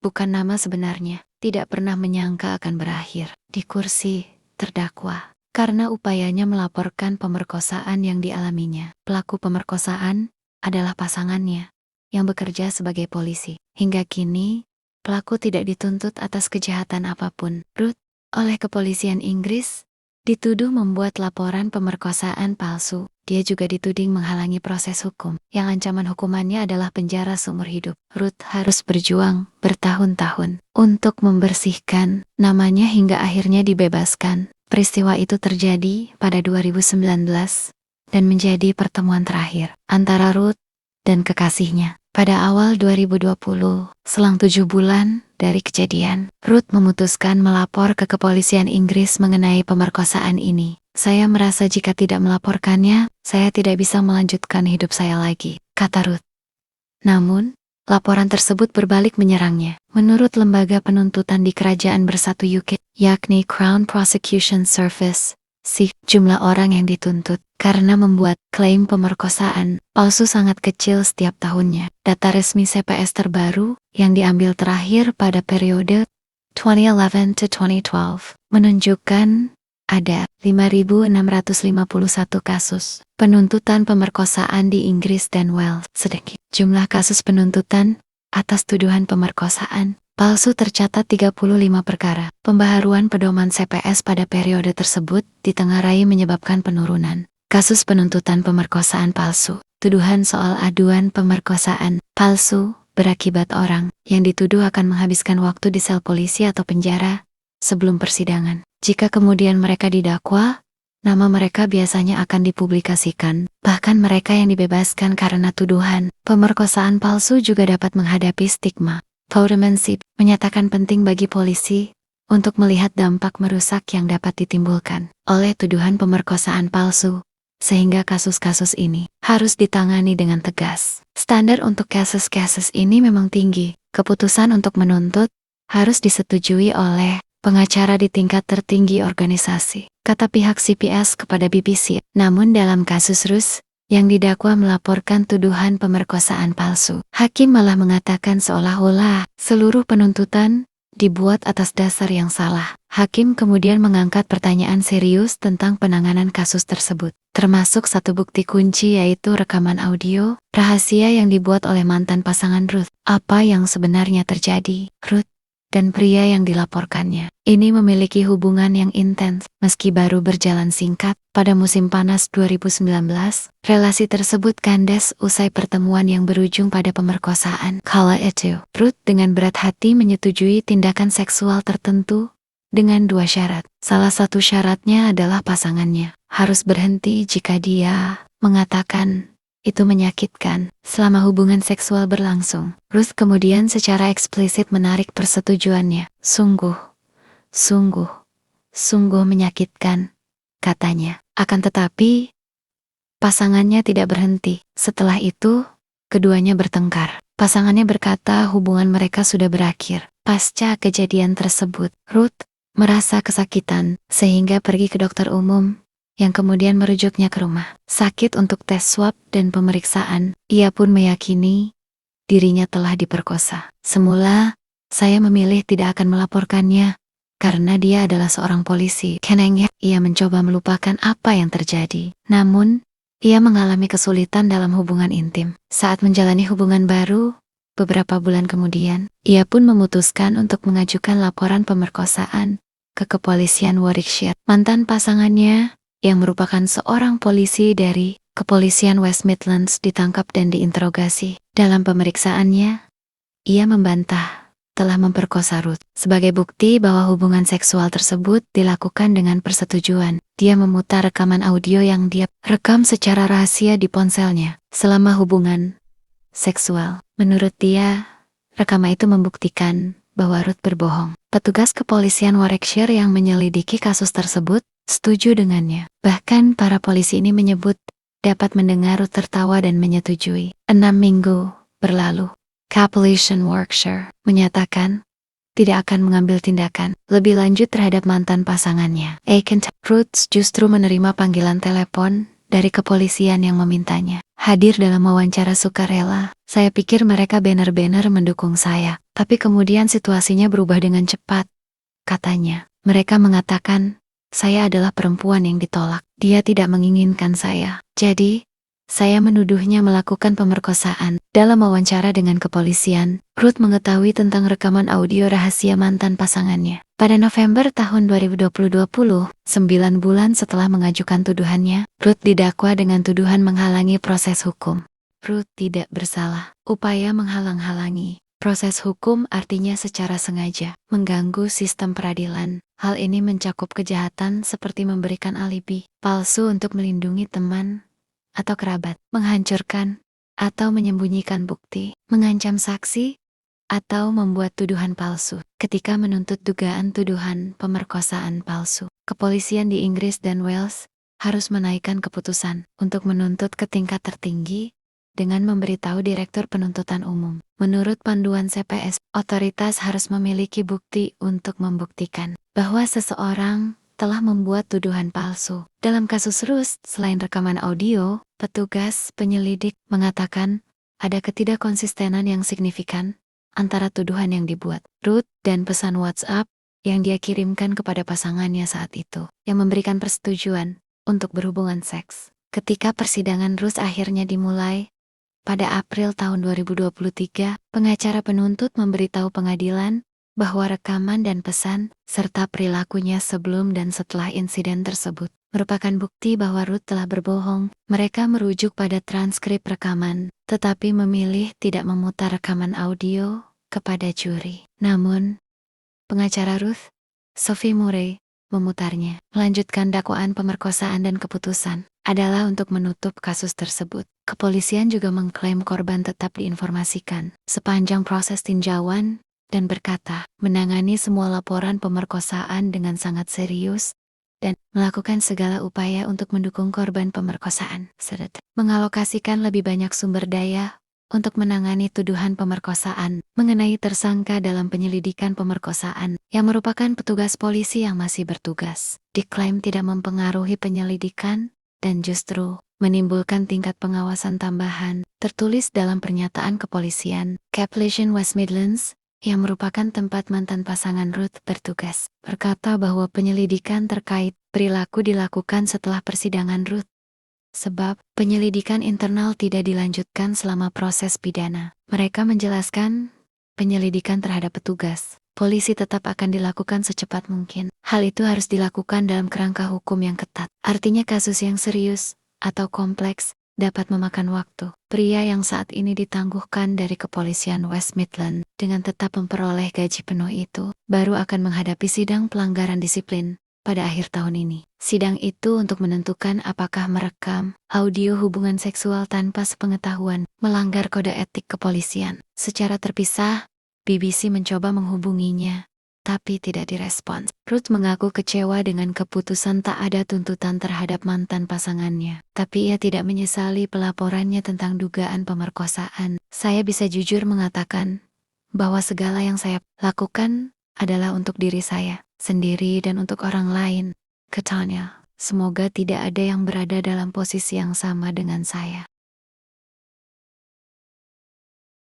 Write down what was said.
bukan nama sebenarnya, tidak pernah menyangka akan berakhir di kursi terdakwa karena upayanya melaporkan pemerkosaan yang dialaminya. Pelaku pemerkosaan adalah pasangannya yang bekerja sebagai polisi. Hingga kini, pelaku tidak dituntut atas kejahatan apapun. Ruth, oleh kepolisian Inggris, dituduh membuat laporan pemerkosaan palsu. Dia juga dituding menghalangi proses hukum, yang ancaman hukumannya adalah penjara seumur hidup. Ruth harus berjuang bertahun-tahun untuk membersihkan namanya hingga akhirnya dibebaskan. Peristiwa itu terjadi pada 2019 dan menjadi pertemuan terakhir antara Ruth dan kekasihnya. Pada awal 2020, selang 7 bulan dari kejadian, Ruth memutuskan melapor ke kepolisian Inggris mengenai pemerkosaan ini. Saya merasa jika tidak melaporkannya, saya tidak bisa melanjutkan hidup saya lagi, kata Ruth. Namun, laporan tersebut berbalik menyerangnya. Menurut lembaga penuntutan di Kerajaan Bersatu UK, yakni Crown Prosecution Service, jumlah orang yang dituntut karena membuat klaim pemerkosaan palsu sangat kecil setiap tahunnya. Data resmi CPS terbaru yang diambil terakhir pada periode 2011 to 2012 menunjukkan ada 5.651 kasus penuntutan pemerkosaan di Inggris dan Wales. Sedikit jumlah kasus penuntutan atas tuduhan pemerkosaan palsu tercatat 35 perkara. Pembaharuan pedoman CPS pada periode tersebut ditengarai menyebabkan penurunan kasus penuntutan pemerkosaan palsu. Tuduhan soal aduan pemerkosaan palsu berakibat orang yang dituduh akan menghabiskan waktu di sel polisi atau penjara sebelum persidangan. Jika kemudian mereka didakwa, nama mereka biasanya akan dipublikasikan. Bahkan mereka yang dibebaskan karena tuduhan pemerkosaan palsu juga dapat menghadapi stigma. Poudamansip menyatakan penting bagi polisi untuk melihat dampak merusak yang dapat ditimbulkan oleh tuduhan pemerkosaan palsu, sehingga kasus-kasus ini harus ditangani dengan tegas. Standar untuk kasus-kasus ini memang tinggi. Keputusan untuk menuntut harus disetujui oleh pengacara di tingkat tertinggi organisasi, kata pihak CPS kepada BBC. Namun dalam kasus Ruth, yang didakwa melaporkan tuduhan pemerkosaan palsu, hakim malah mengatakan seolah-olah seluruh penuntutan dibuat atas dasar yang salah. Hakim kemudian mengangkat pertanyaan serius tentang penanganan kasus tersebut, termasuk satu bukti kunci yaitu rekaman audio rahasia yang dibuat oleh mantan pasangan Ruth. Apa yang sebenarnya terjadi? Ruth dan pria yang dilaporkannya ini memiliki hubungan yang intens. Meski baru berjalan singkat pada musim panas 2019, relasi tersebut kandas usai pertemuan yang berujung pada pemerkosaan. Kala itu, Ruth dengan berat hati menyetujui tindakan seksual tertentu dengan 2 syarat. Salah satu syaratnya adalah pasangannya harus berhenti jika dia mengatakan itu menyakitkan selama hubungan seksual berlangsung. Ruth kemudian secara eksplisit menarik persetujuannya. Sungguh menyakitkan, katanya. Akan tetapi, pasangannya tidak berhenti. Setelah itu, keduanya bertengkar. Pasangannya berkata hubungan mereka sudah berakhir. Pasca kejadian tersebut, Ruth merasa kesakitan sehingga pergi ke dokter umum yang kemudian merujuknya ke rumah sakit untuk tes swab dan pemeriksaan. Ia pun meyakini dirinya telah diperkosa. Semula, saya memilih tidak akan melaporkannya karena dia adalah seorang polisi. Kenengnya, ia mencoba melupakan apa yang terjadi. Namun, ia mengalami kesulitan dalam hubungan intim. Saat menjalani hubungan baru, beberapa bulan kemudian, ia pun memutuskan untuk mengajukan laporan pemerkosaan ke kepolisian Warwickshire. Mantan pasangannya yang merupakan seorang polisi dari kepolisian West Midlands ditangkap dan diinterogasi. Dalam pemeriksaannya, ia membantah telah memperkosa Ruth. Sebagai bukti bahwa hubungan seksual tersebut dilakukan dengan persetujuan, dia memutar rekaman audio yang dia rekam secara rahasia di ponselnya selama hubungan seksual. Menurut dia, rekaman itu membuktikan bahwa Ruth berbohong. Petugas kepolisian Warwickshire yang menyelidiki kasus tersebut setuju dengannya. Bahkan para polisi ini menyebut dapat mendengar Ruth tertawa dan menyetujui. 6 minggu berlalu, Kepolisian Warwickshire menyatakan tidak akan mengambil tindakan lebih lanjut terhadap mantan pasangannya. Ruth justru menerima panggilan telepon dari kepolisian yang memintanya hadir dalam wawancara sukarela. Saya pikir mereka benar-benar mendukung saya. Tapi kemudian situasinya berubah dengan cepat. Katanya, mereka mengatakan, saya adalah perempuan yang ditolak. Dia tidak menginginkan saya. Jadi, saya menuduhnya melakukan pemerkosaan. Dalam wawancara dengan kepolisian, Ruth mengetahui tentang rekaman audio rahasia mantan pasangannya. Pada November tahun 2020, 9 bulan setelah mengajukan tuduhannya, Ruth didakwa dengan tuduhan menghalangi proses hukum. Ruth tidak bersalah. Upaya menghalang-halangi proses hukum artinya secara sengaja mengganggu sistem peradilan. Hal ini mencakup kejahatan seperti memberikan alibi palsu untuk melindungi teman atau kerabat, menghancurkan atau menyembunyikan bukti, mengancam saksi, atau membuat tuduhan palsu. Ketika menuntut dugaan tuduhan pemerkosaan palsu, kepolisian di Inggris dan Wales harus menaikkan keputusan untuk menuntut ke tingkat tertinggi dengan memberitahu Direktur Penuntutan Umum. Menurut panduan CPS, otoritas harus memiliki bukti untuk membuktikan bahwa seseorang telah membuat tuduhan palsu. Dalam kasus Ruth, selain rekaman audio, petugas penyelidik mengatakan ada ketidakkonsistenan yang signifikan antara tuduhan yang dibuat Ruth dan pesan WhatsApp yang dia kirimkan kepada pasangannya saat itu, yang memberikan persetujuan untuk berhubungan seks. Ketika persidangan Ruth akhirnya dimulai, pada April tahun 2023, pengacara penuntut memberitahu pengadilan bahwa rekaman dan pesan, serta perilakunya sebelum dan setelah insiden tersebut, merupakan bukti bahwa Ruth telah berbohong. Mereka merujuk pada transkrip rekaman, tetapi memilih tidak memutar rekaman audio kepada juri. Namun, pengacara Ruth, Sophie Murray, memutarnya. Melanjutkan dakwaan pemerkosaan dan keputusan adalah untuk menutup kasus tersebut. Kepolisian juga mengklaim korban tetap diinformasikan sepanjang proses tinjauan dan berkata, menangani semua laporan pemerkosaan dengan sangat serius dan melakukan segala upaya untuk mendukung korban pemerkosaan, serta mengalokasikan lebih banyak sumber daya untuk menangani tuduhan pemerkosaan mengenai tersangka dalam penyelidikan pemerkosaan yang merupakan petugas polisi yang masih bertugas. Diklaim tidak mempengaruhi penyelidikan dan justru menimbulkan tingkat pengawasan tambahan, tertulis dalam pernyataan kepolisian. Capleton West Midlands, yang merupakan tempat mantan pasangan Ruth bertugas, berkata bahwa penyelidikan terkait perilaku dilakukan setelah persidangan Ruth. Sebab, penyelidikan internal tidak dilanjutkan selama proses pidana. Mereka menjelaskan, penyelidikan terhadap petugas polisi tetap akan dilakukan secepat mungkin. Hal itu harus dilakukan dalam kerangka hukum yang ketat. Artinya kasus yang serius atau kompleks dapat memakan waktu. Pria yang saat ini ditangguhkan dari kepolisian West Midlands dengan tetap memperoleh gaji penuh itu, baru akan menghadapi sidang pelanggaran disiplin pada akhir tahun ini. Sidang itu untuk menentukan apakah merekam audio hubungan seksual tanpa sepengetahuan melanggar kode etik kepolisian. Secara terpisah, BBC mencoba menghubunginya, tapi tidak direspons. Ruth mengaku kecewa dengan keputusan tak ada tuntutan terhadap mantan pasangannya, tapi ia tidak menyesali pelaporannya tentang dugaan pemerkosaan. Saya bisa jujur mengatakan bahwa segala yang saya lakukan adalah untuk diri saya sendiri dan untuk orang lain, katanya. Semoga tidak ada yang berada dalam posisi yang sama dengan saya.